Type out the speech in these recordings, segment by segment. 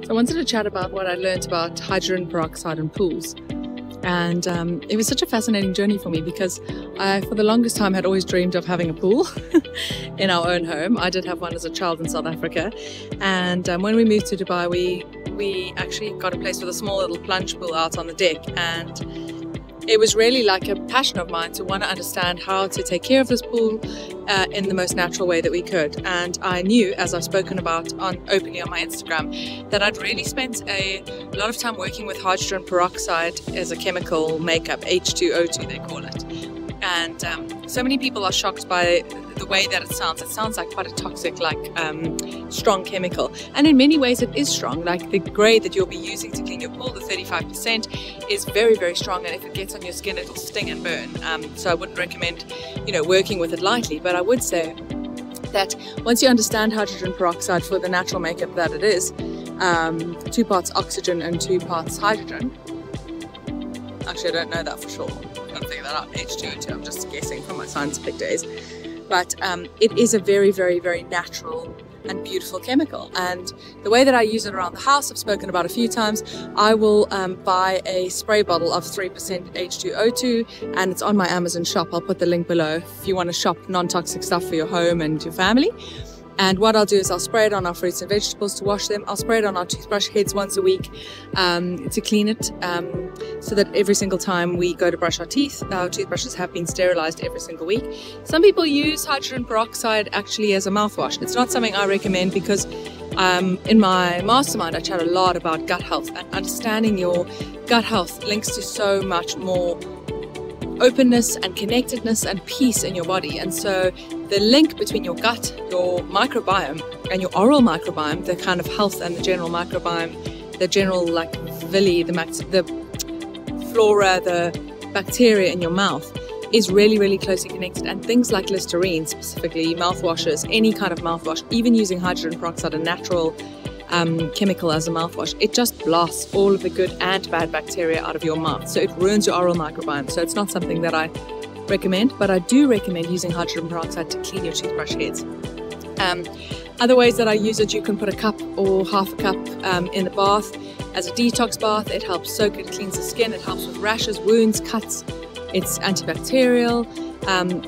I wanted to chat about what I learned about hydrogen peroxide and pools. And it was such a fascinating journey for me because I, for the longest time, had always dreamed of having a pool in our own home. I did have one as a child in South Africa. And when we moved to Dubai, we actually got a place with a small little plunge pool out on the deck. And it was really like a passion of mine to want to understand how to take care of this pool in the most natural way that we could. And I knew, as I've spoken about openly on my Instagram, that I'd really spent a lot of time working with hydrogen peroxide as a chemical makeup, H2O2 they call it. And so many people are shocked by the way that it sounds. It sounds like quite a toxic, strong chemical. And in many ways it is strong. Like the grade that you'll be using to clean your pool, the 35%, is very, very strong. And if it gets on your skin, it'll sting and burn. So I wouldn't recommend, working with it lightly. But I would say that once you understand hydrogen peroxide for the natural makeup that it is, 2 parts oxygen and 2 parts hydrogen. Actually, I don't know that for sure. I'm going to figure that out. H2O2, I'm just guessing from my scientific days. But it is a very, very, very natural and beautiful chemical. And the way that I use it around the house, I've spoken about a few times, I will buy a spray bottle of 3% H2O2, and it's on my Amazon shop. I'll put the link below if you want to shop non-toxic stuff for your home and your family. And what I'll do is I'll spray it on our fruits and vegetables to wash them. I'll spray it on our toothbrush heads once a week to clean it, so that every single time we go to brush our teeth, our toothbrushes have been sterilized every single week. Some people use hydrogen peroxide actually as a mouthwash. It's not something I recommend because in my mastermind I chat a lot about gut health, and understanding your gut health links to so much more openness and connectedness and peace in your body. And so the link between your gut, your microbiome, and your oral microbiome, the kind of health and the general microbiome, the general villi, the flora, the bacteria in your mouth, is really, really closely connected. And things like Listerine, specifically mouthwashes, any kind of mouthwash, even using hydrogen peroxide, a natural chemical as a mouthwash, it just blasts all of the good and bad bacteria out of your mouth. So it ruins your oral microbiome. So it's not something that I recommend, but I do recommend using hydrogen peroxide to clean your toothbrush heads. Other ways that I use it, you can put a cup or half a cup in a bath as a detox bath. It helps soak it, cleans the skin, it helps with rashes, wounds, cuts. It's antibacterial.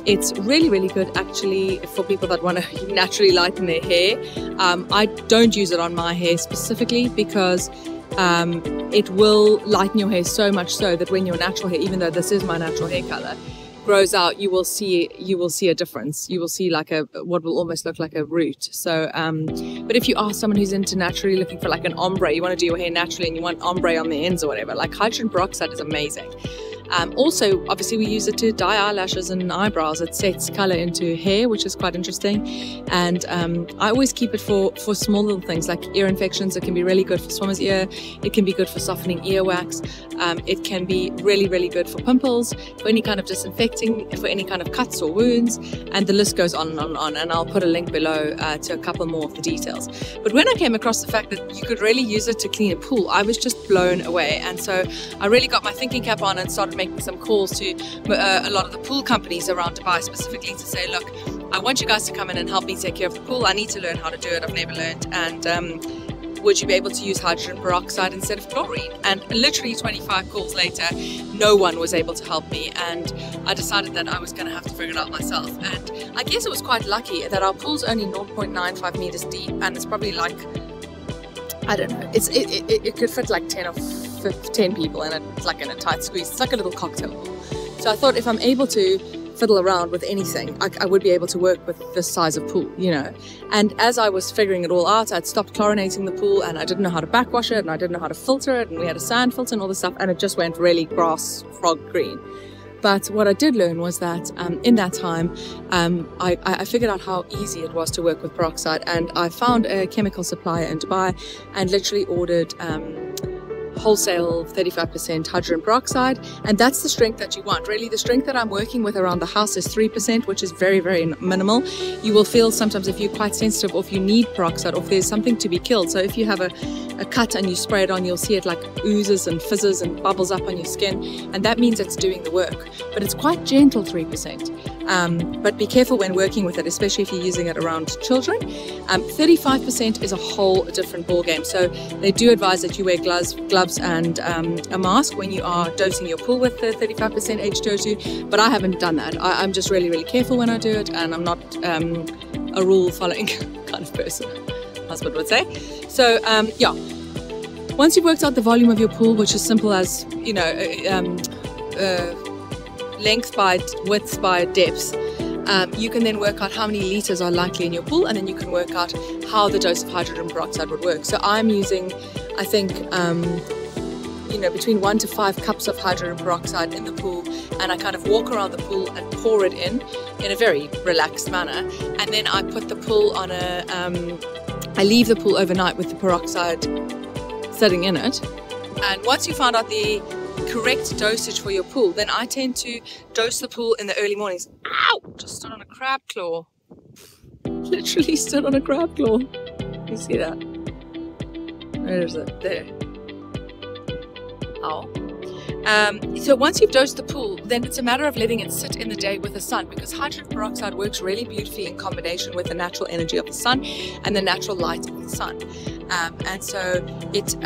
It's really, really good actually for people that want to naturally lighten their hair. I don't use it on my hair specifically because it will lighten your hair so much so that when your natural hair, even though this is my natural hair color, grows out, you will see a difference. You will see what will almost look like a root. So but if you are someone who's into naturally looking for like an ombre, you want to do your hair naturally and you want ombre on the ends or whatever, like hydrogen peroxide is amazing. Also, obviously, we use it to dye eyelashes and eyebrows. It sets color into hair, which is quite interesting. And I always keep it for small little things like ear infections. It can be really good for swimmer's ear. It can be good for softening earwax. It can be really, really good for pimples, for any kind of disinfecting, for any kind of cuts or wounds. And the list goes on and on and on. And I'll put a link below to a couple more of the details. But when I came across the fact that you could really use it to clean a pool, I was just blown away. And so I really got my thinking cap on and started making some calls to a lot of the pool companies around Dubai specifically to say, look, I want you guys to come in and help me take care of the pool. I need to learn how to do it. I've never learned. And would you be able to use hydrogen peroxide instead of chlorine? And literally 25 calls later, no one was able to help me. And I decided that I was going to have to figure it out myself. And I guess it was quite lucky that our pool's only 0.95 meters deep. And it's probably like, I don't know, it could fit like 10 or 10 people in it, like in a tight squeeze. It's like a little cocktail pool. So I thought if I'm able to fiddle around with anything, I would be able to work with this size of pool, And as I was figuring it all out, I'd stopped chlorinating the pool and I didn't know how to backwash it and I didn't know how to filter it, and we had a sand filter and all this stuff, and it just went really grass frog green. But what I did learn was that in that time, I figured out how easy it was to work with peroxide, and I found a chemical supplier in Dubai and literally ordered wholesale 35% hydrogen peroxide, and that's the strength that you want. Really, the strength that I'm working with around the house is 3%, which is very, very minimal. You will feel sometimes if you're quite sensitive or if you need peroxide or if there's something to be killed. So if you have a a cut and you spray it on, you'll see it like oozes and fizzes and bubbles up on your skin, and that means it's doing the work. But it's quite gentle 3%. But be careful when working with it, especially if you're using it around children. 35% is a whole different ballgame. So they do advise that you wear gloves and a mask when you are dosing your pool with the 35% H2O2, but I haven't done that. I'm just really, really careful when I do it, and I'm not a rule-following kind of person, husband would say. So yeah, once you've worked out the volume of your pool, which is simple as, you know, length by width by depth, you can then work out how many liters are likely in your pool, and then you can work out how the dose of hydrogen peroxide would work. So I'm using, I think, you know, between 1 to 5 cups of hydrogen peroxide in the pool, and I kind of walk around the pool and pour it in a very relaxed manner, and then I put the pool on a, I leave the pool overnight with the peroxide sitting in it. And once you find out the correct dosage for your pool, then I tend to dose the pool in the early mornings. Ow! Just stood on a crab claw. Literally stood on a crab claw. You see that? Where is it? There. Ow. So once you've dosed the pool, then it's a matter of letting it sit in the day with the sun, because hydrogen peroxide works really beautifully in combination with the natural energy of the sun and the natural light of the sun. And so it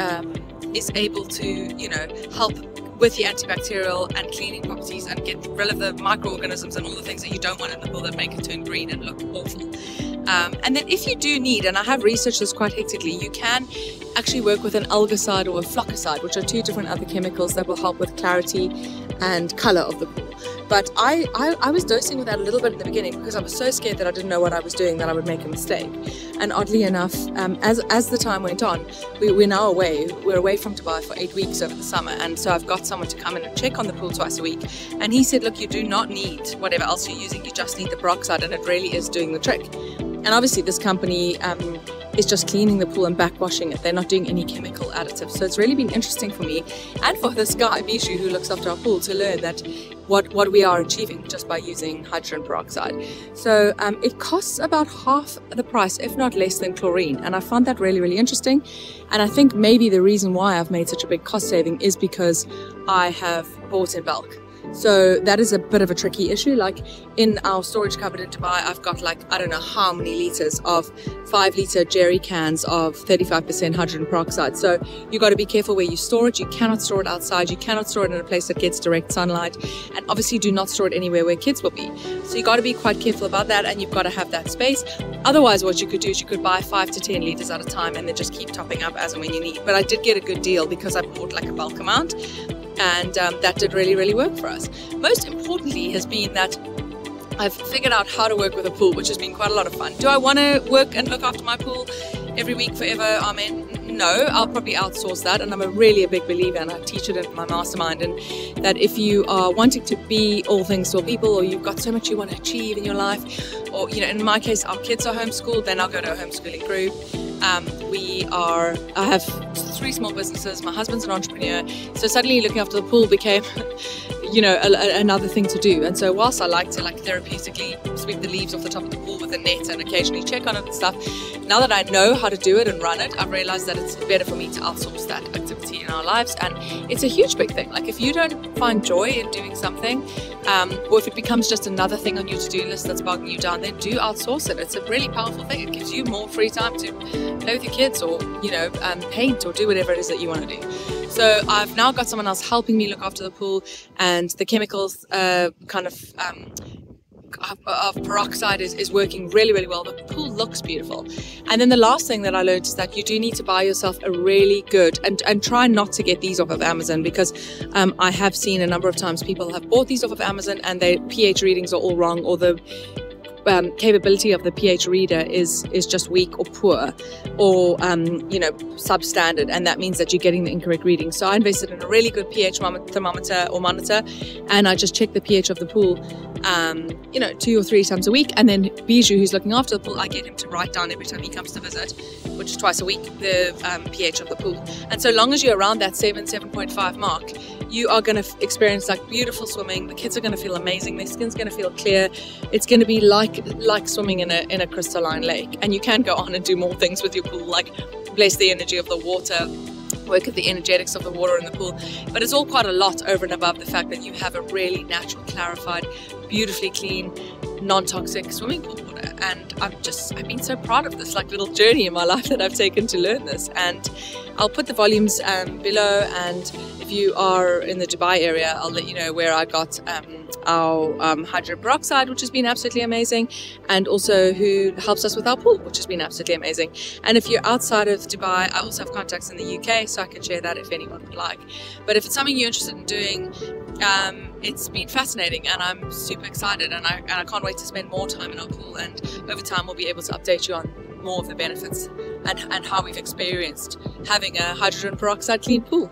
is able to, you know, help with the antibacterial and cleaning properties and get rid of the microorganisms and all the things that you don't want in the pool that make it turn green and look awful. And then if you do need, and I have researched this quite hectically, you can actually work with an algicide or a flockicide, which are 2 different other chemicals that will help with clarity and color of the pool. But I was dosing with that a little bit in the beginning because I was so scared that I didn't know what I was doing, that I would make a mistake. And oddly enough, as the time went on, we're now away. We're away from Dubai for 8 weeks over the summer, and so I've got someone to come in and check on the pool twice a week. And he said, look, you do not need whatever else you're using, you just need the peroxide, and it really is doing the trick. And obviously this company is just cleaning the pool and backwashing it. They're not doing any chemical additives. So it's really been interesting for me and for this guy, Bijou, who looks after our pool, to learn that what we are achieving just by using hydrogen peroxide. So it costs about half the price, if not less, than chlorine. And I found that really, really interesting. And I think maybe the reason why I've made such a big cost saving is because I have bought in bulk. So that is a bit of a tricky issue. Like in our storage cupboard in Dubai, I've got like, I don't know how many liters of 5-liter jerry cans of 35% hydrogen peroxide. So you got to be careful where you store it. You cannot store it outside. You cannot store it in a place that gets direct sunlight. And obviously do not store it anywhere where kids will be. So you got to be quite careful about that, and you've got to have that space. Otherwise, what you could do is you could buy 5 to 10 liters at a time and then just keep topping up as and when you need. But I did get a good deal because I bought like a bulk amount. And that did really, really work for us. Most importantly has been that I've figured out how to work with a pool, which has been quite a lot of fun. Do I want to work and look after my pool every week forever? Amen. No, I'll probably outsource that, and I'm really a big believer, and I teach it in my mastermind, and that if you are wanting to be all things to all people, or you've got so much you want to achieve in your life, or, you know, in my case, our kids are homeschooled, then I'll go to a homeschooling group. I have 3 small businesses. My husband's an entrepreneur, so suddenly looking after the pool became, you know, another thing to do. And so whilst I like to therapeutically sweep the leaves off the top of the pool with a net and occasionally check on it and stuff, now that I know how to do it and run it, I've realized that it's better for me to outsource that activity in our lives. And it's a huge big thing. Like if you don't find joy in doing something, or if it becomes just another thing on your to-do list that's bogging you down, then do outsource it. It's a really powerful thing. It gives you more free time to play with your kids, or, you know, paint, or do whatever it is that you want to do. So I've now got someone else helping me look after the pool, and the chemicals of peroxide is working really, really well. The pool looks beautiful. And then the last thing that I learned is that you do need to buy yourself a really good, and try not to get these off of Amazon, because I have seen a number of times people have bought these off of Amazon and their pH readings are all wrong, or the capability of the pH reader is just weak or poor, or you know, substandard, and that means that you're getting the incorrect reading. So I invested in a really good pH thermometer or monitor, and I just check the pH of the pool you know, 2 or 3 times a week. And then Bijou, who's looking after the pool, I get him to write down every time he comes to visit, which is twice a week, the pH of the pool. And so long as you're around that 7.5 mark, you are going to experience like beautiful swimming. The kids are going to feel amazing. Their skin's going to feel clear. It's going to be like swimming in a crystalline lake. And you can go on and do more things with your pool, like bless the energy of the water, work at the energetics of the water in the pool. But it's all quite a lot over and above the fact that you have a really natural, clarified, beautifully clean, non-toxic swimming pool water. And I've been so proud of this little journey in my life that I've taken to learn this. And I'll put the volumes below, and if you are in the Dubai area, I'll let you know where I got our hydrogen peroxide, which has been absolutely amazing, and also who helps us with our pool, which has been absolutely amazing. And if you're outside of Dubai, I also have contacts in the UK, so I can share that if anyone would like. But if it's something you're interested in doing, it's been fascinating, and I'm super excited, and I can't wait to spend more time in our pool, and over time we'll be able to update you on more of the benefits and how we've experienced having a hydrogen peroxide clean pool.